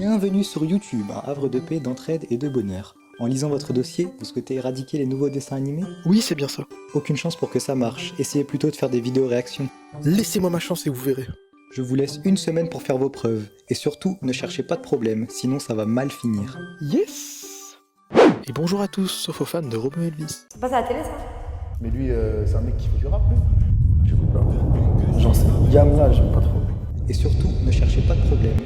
Bienvenue sur YouTube, un havre de paix, d'entraide et de bonheur. En lisant votre dossier, vous souhaitez éradiquer les nouveaux dessins animés? Oui, c'est bien ça. Aucune chance pour que ça marche, essayez plutôt de faire des vidéos réactions. Laissez-moi ma chance et vous verrez. Je vous laisse une semaine pour faire vos preuves. Et surtout, ne cherchez pas de problème, sinon ça va mal finir. Yes! Et bonjour à tous, sauf aux fans de Romeo Elvis. Ça passe à la télé, ça? Mais lui, c'est un mec qui fait du rap, lui. J'écoute pas. Genre, c'est Yamla, j'aime pas trop. Et surtout, ne cherchez pas de problème.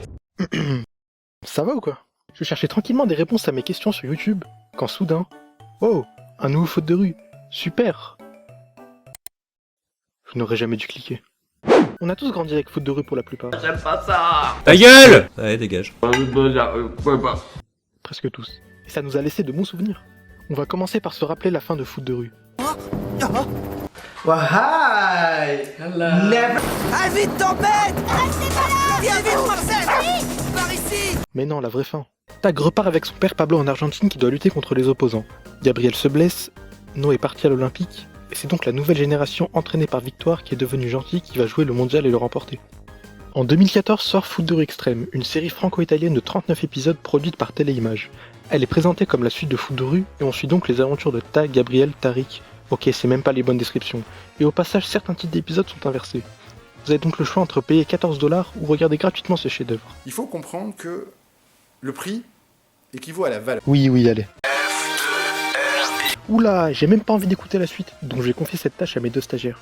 Ça va ou quoi? Je cherchais tranquillement des réponses à mes questions sur YouTube, quand soudain... Oh, un nouveau faute de rue. Super! Je n'aurais jamais dû cliquer. On a tous grandi avec faute de rue pour la plupart. J'aime pas ça. Ta gueule! Allez, dégage. Presque tous. Et ça nous a laissé de bons souvenirs. On va commencer par se rappeler la fin de foot de rue. Wahai! Never. Ah vite, tempête! Viens vite, Marcel! Par ici! Mais non, la vraie fin. Tag repart avec son père Pablo en Argentine qui doit lutter contre les opposants. Gabriel se blesse, No est parti à l'Olympique, et c'est donc la nouvelle génération entraînée par Victoire qui est devenue gentille qui va jouer le mondial et le remporter. En 2014 sort Foot de rue Extrême, une série franco-italienne de 39 épisodes produite par Téléimages. Elle est présentée comme la suite de Foot de rue et on suit donc les aventures de Tag, Gabriel, Tariq. Ok, c'est même pas les bonnes descriptions. Et au passage, certains titres d'épisodes sont inversés. Vous avez donc le choix entre payer 14$ ou regarder gratuitement ce chef-d'œuvre. Il faut comprendre que le prix équivaut à la valeur. Oui, allez. Oula, j'ai même pas envie d'écouter la suite, donc je vais confier cette tâche à mes deux stagiaires.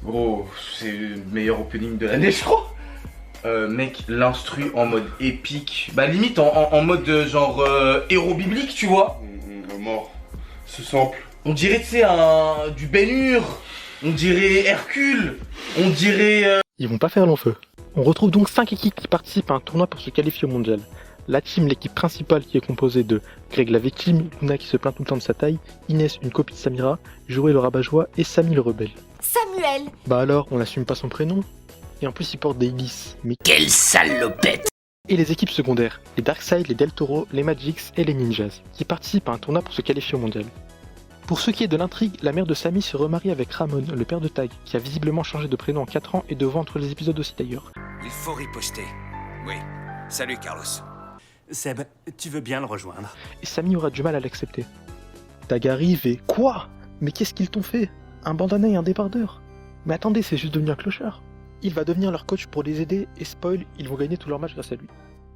Gros, c'est le meilleur opening de l'année, je crois. Mec, l'instru en mode épique. Bah, limite en mode genre héros biblique, tu vois. Mort. Ce sample. On dirait, tu sais, du Ben-Hur. On dirait Hercule. On dirait. Ils vont pas faire long feu. On retrouve donc 5 équipes qui participent à un tournoi pour se qualifier au mondial. La team, l'équipe principale qui est composée de Greg la victime, Luna qui se plaint tout le temps de sa taille, Inès une copie de Samira, Joël le rabat-joie et Samy le rebelle. Samuel! Bah alors, on n'assume pas son prénom. Et en plus il porte des hélices. Mais Quelle salopette! Et les équipes secondaires, les Darkseid, les Del Toro, les Magix et les Ninjas, qui participent à un tournoi pour se qualifier au mondial. Pour ce qui est de l'intrigue, la mère de Samy se remarie avec Ramon, le père de Tag, qui a visiblement changé de prénom en 4 ans et devant entre les épisodes aussi d'ailleurs. Il faut riposter. Oui. Salut, Carlos. Seb, tu veux bien le rejoindre? Et Samy aura du mal à l'accepter. Tag arrive et... Quoi? Mais qu'est-ce qu'ils t'ont fait? Un bandana et un débardeur? Mais attendez, c'est juste devenu un clochard. Il va devenir leur coach pour les aider et spoil, ils vont gagner tous leurs matchs grâce à lui.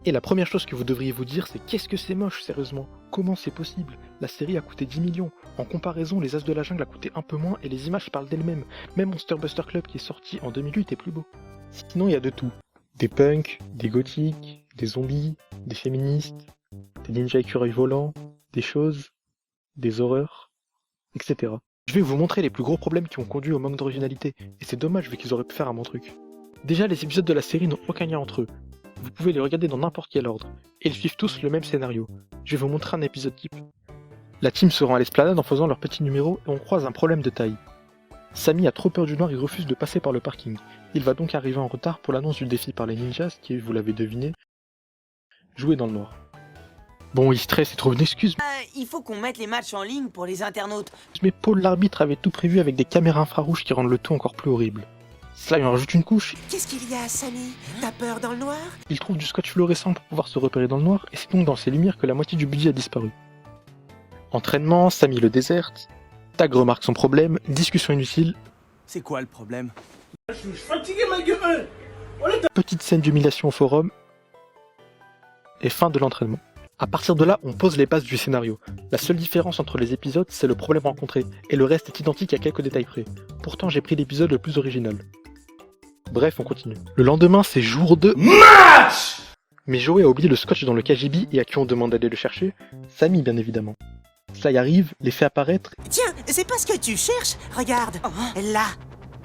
Et la première chose que vous devriez vous dire, c'est qu'est-ce que c'est moche, sérieusement? Comment c'est possible? La série a coûté 10 millions. En comparaison, Les As de la Jungle a coûté un peu moins et les images parlent d'elles-mêmes. Même Monster Buster Club qui est sorti en 2008 est plus beau. Sinon, il y a de tout. Des punks, des gothiques, des zombies, des féministes, des ninjas écureuils volants, des choses, des horreurs, etc. Je vais vous montrer les plus gros problèmes qui ont conduit au manque d'originalité, et c'est dommage vu qu'ils auraient pu faire un bon truc. Déjà, les épisodes de la série n'ont aucun lien entre eux. Vous pouvez les regarder dans n'importe quel ordre, et ils suivent tous le même scénario. Je vais vous montrer un épisode type. La team se rend à l'esplanade en faisant leur petit numéro et on croise un problème de taille. Samy a trop peur du noir et refuse de passer par le parking. Il va donc arriver en retard pour l'annonce du défi par les ninjas qui, vous l'avez deviné, jouer dans le noir. Bon, il stresse et trouve une excuse, Il faut qu'on mette les matchs en ligne pour les internautes. mais Paul l'arbitre avait tout prévu avec des caméras infrarouges qui rendent le tout encore plus horrible. Cela lui en rajoute une couche, Qu'est-ce qu'il y a, Samy? T'as peur dans le noir? il trouve du scotch fluorescent pour pouvoir se repérer dans le noir, et c'est donc dans ces lumières que la moitié du budget a disparu. Entraînement, Samy le déserte, Tag remarque son problème, discussion inutile, C'est quoi le problème? petite scène d'humiliation au forum, et fin de l'entraînement. A partir de là, on pose les bases du scénario. La seule différence entre les épisodes, c'est le problème rencontré, et le reste est identique à quelques détails près. Pourtant, j'ai pris l'épisode le plus original. Bref, on continue. Le lendemain, c'est jour de Match. Mais Joey a oublié le scotch dans le KGB et à qui on demande d'aller le chercher? Samy, bien évidemment. Cela y arrive, les fait apparaître Tiens, c'est pas ce que tu cherches? Regarde, là.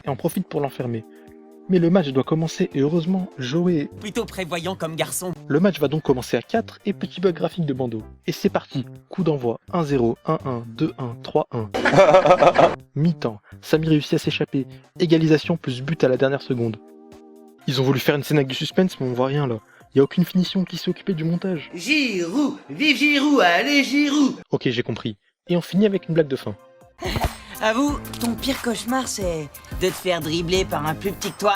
et en profite pour l'enfermer. Mais le match doit commencer et heureusement, Joey... Plutôt prévoyant comme garçon. Le match va donc commencer à 4 et petit bug graphique de bandeau. Et c'est parti, coup d'envoi 1-0, 1-1, 2-1, 3-1. Mi-temps, Samy réussit à s'échapper, égalisation plus but à la dernière seconde. Ils ont voulu faire une scène avec du suspense, mais on voit rien là. Y a aucune finition qui s'est occupée du montage. Giroud, vive Giroud, allez Giroud. Ok, j'ai compris. Et on finit avec une blague de fin. Avoue, ton pire cauchemar, c'est de te faire dribbler par un plus petit que toi.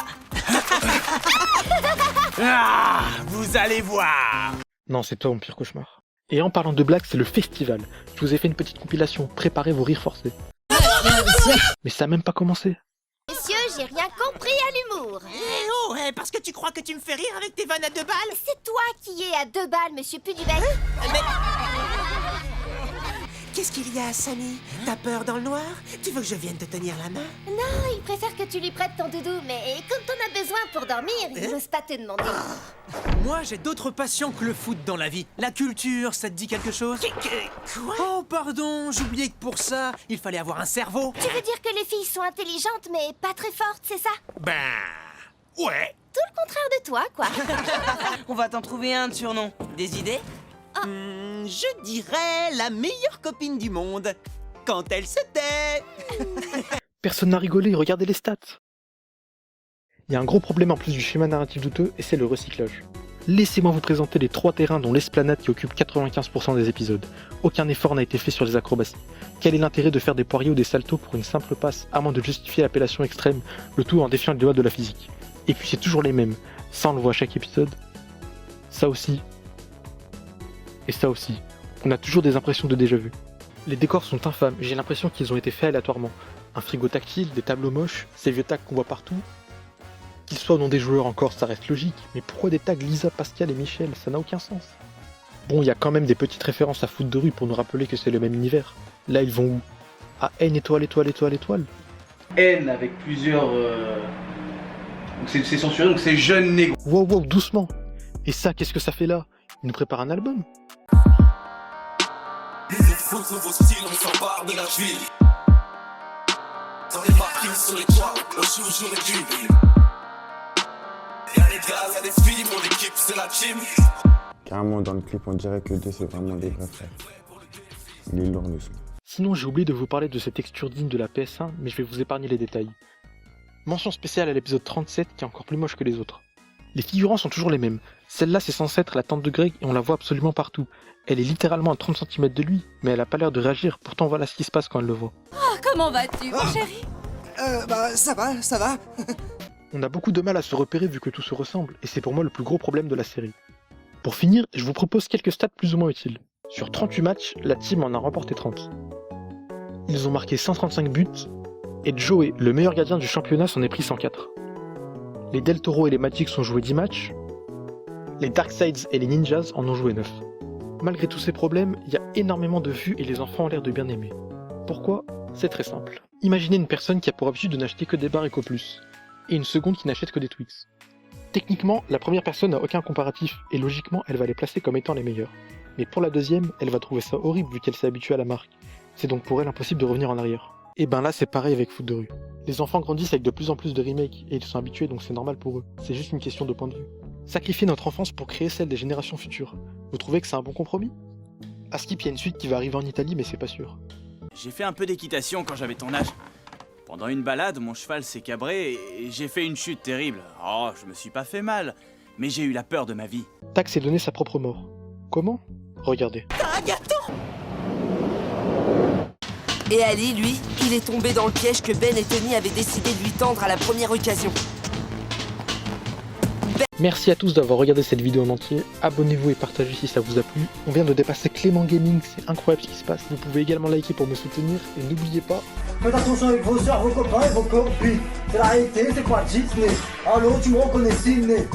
Ah, vous allez voir. Non, c'est toi mon pire cauchemar. Et en parlant de blagues, c'est le festival. Je vous ai fait une petite compilation, préparez vos rires forcés. Mais ça a même pas commencé. Messieurs, j'ai rien compris à l'humour. Parce que tu crois que tu me fais rire avec tes vannes à 2 balles? C'est toi qui es à 2 balles, monsieur Pudubec. Qu'est-ce qu'il y a, Samy? T'as peur dans le noir? Tu veux que je vienne te tenir la main? Non, il préfère que tu lui prêtes ton doudou, mais comme t'en as besoin pour dormir, il n'ose pas te demander. Moi, j'ai d'autres passions que le foot dans la vie. La culture, ça te dit quelque chose? Quoi? Oh, pardon, j'oubliais que pour ça, il fallait avoir un cerveau. Tu veux dire que les filles sont intelligentes, mais pas très fortes, c'est ça? Ben... ouais. Tout le contraire de toi, quoi. On va t'en trouver un de surnom. Des idées? Je dirais la meilleure copine du monde. Quand elle se tait. Personne n'a rigolé, regardez les stats. Il y a un gros problème en plus du schéma narratif douteux, et c'est le recyclage. Laissez-moi vous présenter les 3 terrains dont l'esplanade qui occupe 95% des épisodes. Aucun effort n'a été fait sur les acrobaties. Quel est l'intérêt de faire des poiriers ou des saltos pour une simple passe, à moins de justifier l'appellation extrême, le tout en défiant les lois de la physique? Et puis c'est toujours les mêmes, ça on le voit à chaque épisode. Ça aussi. Et ça aussi. On a toujours des impressions de déjà-vu. Les décors sont infâmes, j'ai l'impression qu'ils ont été faits aléatoirement. Un frigo tactile, des tableaux moches, ces vieux tags qu'on voit partout. Qu'ils soient au nom des joueurs encore, ça reste logique, mais pourquoi des tags Lisa, Pascal et Michel? Ça n'a aucun sens. Bon, il y a quand même des petites références à foot de rue pour nous rappeler que c'est le même univers. Là, ils vont où? À N étoile, étoile, étoile, étoile. N avec plusieurs... Donc c'est censuré, donc c'est jeune négro. Wow, wow, doucement. Et ça, qu'est-ce que ça fait là? Ils nous préparent un album. Carrément dans le clip on dirait que les deux c'est vraiment des vrais frères. Il est lourd le son. Sinon j'ai oublié de vous parler de cette texture digne de la PS1, mais je vais vous épargner les détails. Mention spéciale à l'épisode 37 qui est encore plus moche que les autres. Les figurants sont toujours les mêmes. Celle-là c'est censé être la tante de Greg et on la voit absolument partout. Elle est littéralement à 30 cm de lui, mais elle a pas l'air de réagir, pourtant voilà ce qui se passe quand elle le voit. Oh, comment vas-tu, mon chéri? Ça va. On a beaucoup de mal à se repérer vu que tout se ressemble, et c'est pour moi le plus gros problème de la série. Pour finir, je vous propose quelques stats plus ou moins utiles. Sur 38 matchs, la team en a remporté 30. Ils ont marqué 135 buts, et Joey, le meilleur gardien du championnat, s'en est pris 104. Les Del Toro et les Magic ont joué 10 matchs, les Darksides et les Ninjas en ont joué 9. Malgré tous ces problèmes, il y a énormément de vues et les enfants ont l'air de bien aimer. Pourquoi? C'est très simple. Imaginez une personne qui a pour habitude de n'acheter que des bars Eco Plus, et une seconde qui n'achète que des Twix. Techniquement, la première personne n'a aucun comparatif, et logiquement, elle va les placer comme étant les meilleurs. Mais pour la deuxième, elle va trouver ça horrible vu qu'elle s'est habituée à la marque. C'est donc pour elle impossible de revenir en arrière. Et ben là, c'est pareil avec Foot de rue. Les enfants grandissent avec de plus en plus de remakes, et ils sont habitués donc c'est normal pour eux. C'est juste une question de point de vue. Sacrifier notre enfance pour créer celle des générations futures. Vous trouvez que c'est un bon compromis? À Skip, il y a une suite qui va arriver en Italie, mais c'est pas sûr. J'ai fait un peu d'équitation quand j'avais ton âge. Pendant une balade, mon cheval s'est cabré et j'ai fait une chute terrible. Oh, je me suis pas fait mal, mais j'ai eu la peur de ma vie. Tak s'est donné sa propre mort. Comment? Regardez. T'as un gâteau! Et Ali, lui, il est tombé dans le piège que Ben et Tony avaient décidé de lui tendre à la première occasion. Merci à tous d'avoir regardé cette vidéo en entier, abonnez-vous et partagez si ça vous a plu. On vient de dépasser Clément Gaming, c'est incroyable ce qui se passe. Vous pouvez également liker pour me soutenir et n'oubliez pas... Faites attention avec vos soeurs, vos copains et vos copines. C'est la réalité, c'est pas Disney. Allô, tu me reconnais Sydney?